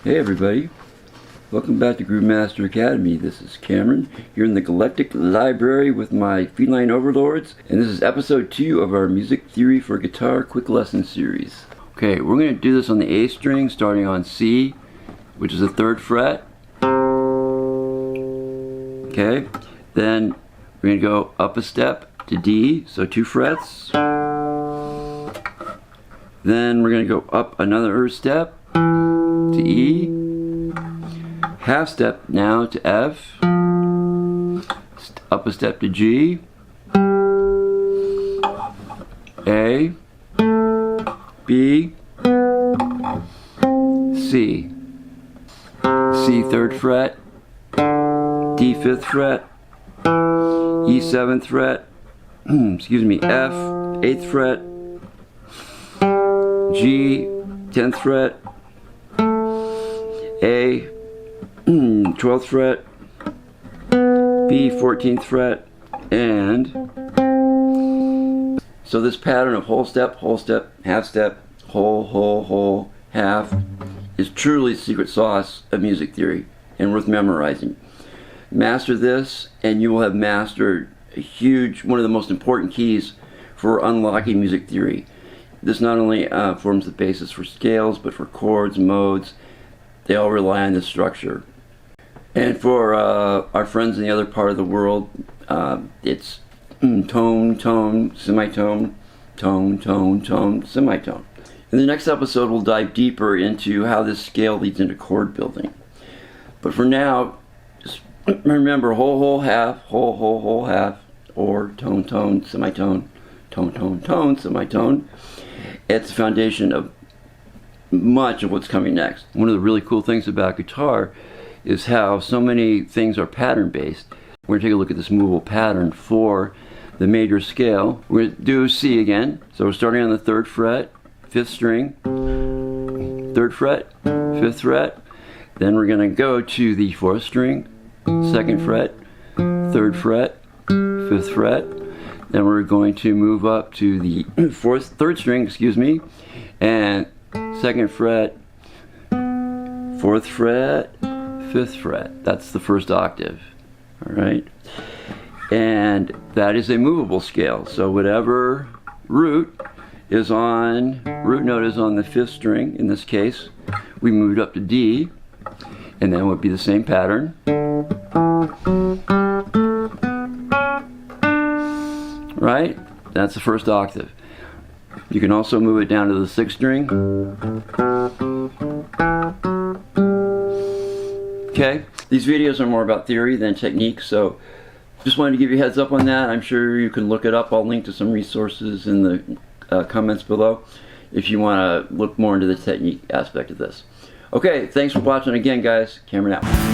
Hey everybody, welcome back to Groove Master Academy. This is Cameron here in the Galactic Library with my feline overlords, and this is episode 2 of our Music Theory for Guitar Quick Lesson series. Okay, we're going to do this on the A string starting on C, which is the 3rd fret. Okay, then we're going to go up a step to D, so 2 frets. Then we're going to go up another step to E, half step now to F, up a step to G, A, B, C, C 3rd fret, D 5th fret, E 7th fret, excuse me, F 8th fret, G 10th fret, A 12th fret, B 14th fret, and so this pattern of whole step, half step, whole, half is truly the secret sauce of music theory and worth memorizing. Master this and you will have mastered one of the most important keys for unlocking music theory. This not only forms the basis for scales, but for chords, modes. They all rely on this structure. And for our friends in the other part of the world, it's tone, tone, semitone, tone, tone, tone, semitone. In the next episode, we'll dive deeper into how this scale leads into chord building. But for now, just remember whole, whole, half, or tone, tone, semitone, tone, tone, tone, semitone. It's the foundation of much of what's coming next. One of the really cool things about guitar is how so many things are pattern based. We're going to take a look at this movable pattern for the major scale. We're going to do C again. So we're starting on the 3rd fret, 5th string, 3rd fret, 5th fret. Then we're going to go to the 4th string, 2nd fret, 3rd fret, 5th fret. Then we're going to move up to the 3rd string, excuse me, and 2nd fret, 4th fret, 5th fret. That's the 1st octave. All right, and that is a movable scale. So whatever root note is on the 5th string. In this case, we moved up to D, and then it would be the same pattern. Right? That's the 1st octave. You can also move it down to the 6th string. Okay, these videos are more about theory than technique, so just wanted to give you a heads up on that. I'm sure you can look it up. I'll link to some resources in the comments below if you want to look more into the technique aspect of this. Okay, thanks for watching again, guys. Cameron out.